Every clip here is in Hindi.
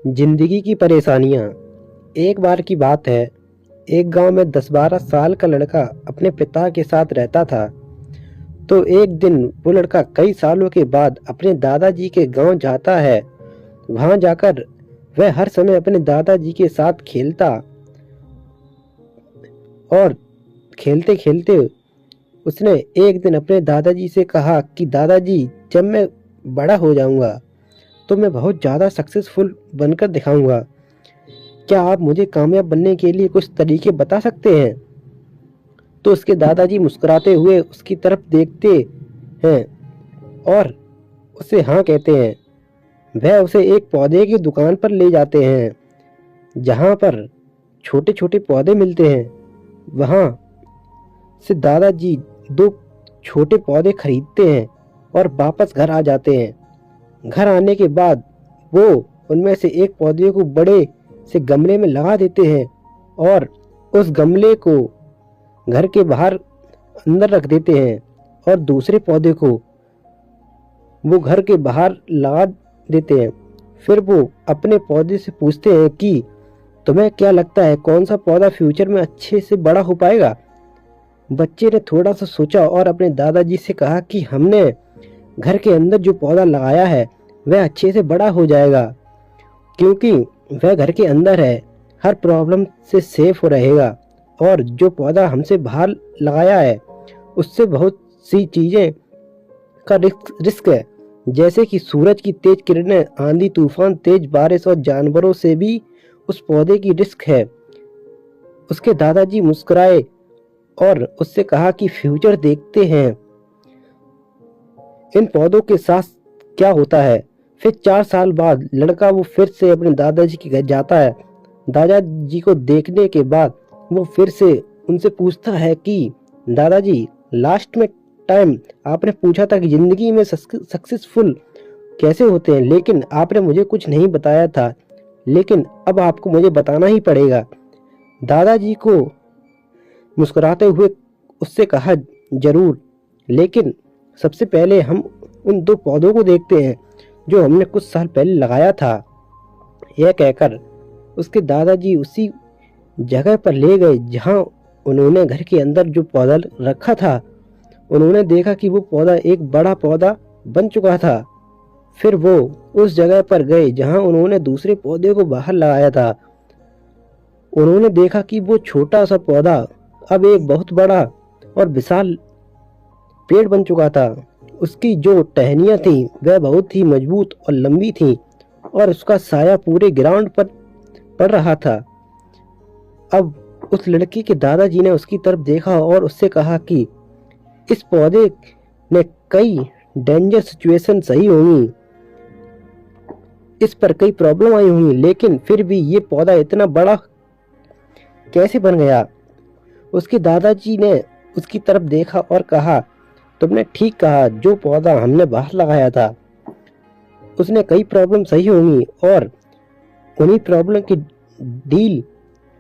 जिंदगी की परेशानियां। एक बार की बात है, एक गांव में 10-12 साल का लड़का अपने पिता के साथ रहता था। तो एक दिन वो लड़का कई सालों के बाद अपने दादाजी के गांव जाता है। वहां जाकर वह हर समय अपने दादाजी के साथ खेलता और खेलते खेलते उसने एक दिन अपने दादाजी से कहा कि दादाजी, जब मैं बड़ा हो जाऊंगा तो मैं बहुत ज़्यादा सक्सेसफुल बनकर दिखाऊंगा। क्या आप मुझे कामयाब बनने के लिए कुछ तरीके बता सकते हैं? तो उसके दादाजी मुस्कुराते हुए उसकी तरफ देखते हैं और उसे हाँ कहते हैं। वह उसे एक पौधे की दुकान पर ले जाते हैं जहाँ पर छोटे छोटे पौधे मिलते हैं। वहाँ से दादाजी 2 छोटे पौधे खरीदते हैं और वापस घर आ जाते हैं। घर आने के बाद वो उनमें से एक पौधे को बड़े से गमले में लगा देते हैं और उस गमले को घर के बाहर अंदर रख देते हैं और दूसरे पौधे को वो घर के बाहर लगा देते हैं। फिर वो अपने पौधे से पूछते हैं कि तुम्हें क्या लगता है कौन सा पौधा फ्यूचर में अच्छे से बड़ा हो पाएगा? बच्चे ने थोड़ा सा सोचा और अपने दादाजी से कहा कि हमने घर के अंदर जो पौधा लगाया है वह अच्छे से बड़ा हो जाएगा, क्योंकि वह घर के अंदर है, हर प्रॉब्लम से सेफ हो रहेगा। और जो पौधा हमसे बाहर लगाया है उससे बहुत सी चीज़ें का रिस्क है, जैसे कि सूरज की तेज किरणें, आंधी तूफान, तेज बारिश और जानवरों से भी उस पौधे की रिस्क है। उसके दादाजी मुस्कुराए और उससे कहा कि फ्यूचर देखते हैं इन पौधों के साथ क्या होता है। फिर 4 साल बाद लड़का वो फिर से अपने दादाजी के घर जाता है। दादाजी को देखने के बाद वो फिर से उनसे पूछता है कि दादाजी, लास्ट में टाइम आपने पूछा था कि जिंदगी में सक्सेसफुल कैसे होते हैं, लेकिन आपने मुझे कुछ नहीं बताया था, लेकिन अब आपको मुझे बताना ही पड़ेगा। दादाजी को मुस्कुराते हुए उससे कहा, जरूर, लेकिन सबसे पहले हम उन 2 पौधों को देखते हैं जो हमने कुछ साल पहले लगाया था। यह कहकर उसके दादाजी उसी जगह पर ले गए जहां उन्होंने घर के अंदर जो पौधा रखा था। उन्होंने देखा कि वो पौधा एक बड़ा पौधा बन चुका था। फिर वो उस जगह पर गए जहां उन्होंने दूसरे पौधे को बाहर लगाया था। उन्होंने देखा कि वो छोटा सा पौधा अब एक बहुत बड़ा और विशाल पेड़ बन चुका था। उसकी जो टहनियाँ थीं वह बहुत ही मजबूत और लंबी थीं और उसका साया पूरे ग्राउंड पर पड़ रहा था। अब उस लड़की के दादाजी ने उसकी तरफ देखा और उससे कहा कि इस पौधे ने कई डेंजर सिचुएशन सही होंगी, इस पर कई प्रॉब्लम आई होंगी, लेकिन फिर भी ये पौधा इतना बड़ा कैसे बन गया? उसके दादाजी ने उसकी तरफ देखा और कहा, तुमने ठीक कहा, जो पौधा हमने बाहर लगाया था उसने कई प्रॉब्लम सही होंगी और उन्हीं प्रॉब्लम की डील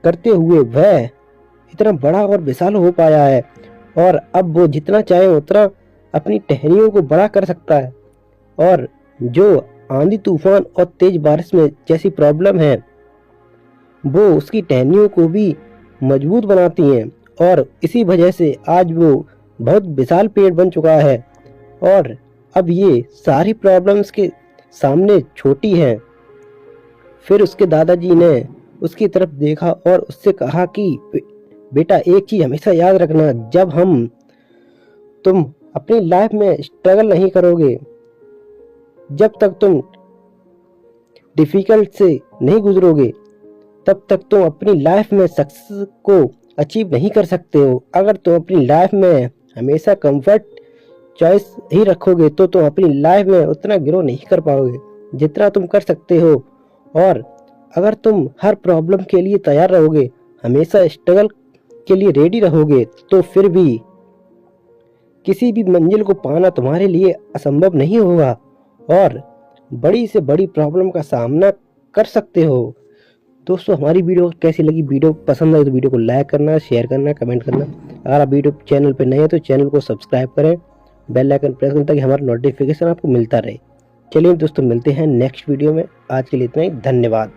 करते हुए वह इतना बड़ा और विशाल हो पाया है और अब वो जितना चाहे उतना अपनी टहनियों को बड़ा कर सकता है। और जो आंधी तूफान और तेज बारिश में जैसी प्रॉब्लम है वो उसकी टहनियों को भी मजबूत बनाती हैं और इसी वजह से आज वो बहुत विशाल पेड़ बन चुका है और अब ये सारी प्रॉब्लम्स के सामने छोटी हैं। फिर उसके दादाजी ने उसकी तरफ देखा और उससे कहा कि बेटा, एक चीज़ हमेशा याद रखना, जब तुम अपनी लाइफ में स्ट्रगल नहीं करोगे, जब तक तुम डिफिकल्ट से नहीं गुजरोगे, तब तक तुम अपनी लाइफ में सक्सेस को अचीव नहीं कर सकते हो। अगर तुम अपनी लाइफ में हमेशा कंफर्ट चॉइस ही रखोगे तो तुम अपनी लाइफ में उतना ग्रो नहीं कर पाओगे जितना तुम कर सकते हो। और अगर तुम हर प्रॉब्लम के लिए तैयार रहोगे, हमेशा स्ट्रगल के लिए रेडी रहोगे, तो फिर भी किसी भी मंजिल को पाना तुम्हारे लिए असंभव नहीं होगा और बड़ी से बड़ी प्रॉब्लम का सामना कर सकते हो। दोस्तों, हमारी वीडियो कैसी लगी? वीडियो पसंद आई तो वीडियो को लाइक करना, शेयर करना, कमेंट करना। अगर आप वीडियो चैनल पर नए हैं तो चैनल को सब्सक्राइब करें, बेल आइकन प्रेस करें ताकि हमारा नोटिफिकेशन आपको मिलता रहे। चलिए दोस्तों, मिलते हैं नेक्स्ट वीडियो में। आज के लिए इतना ही, धन्यवाद।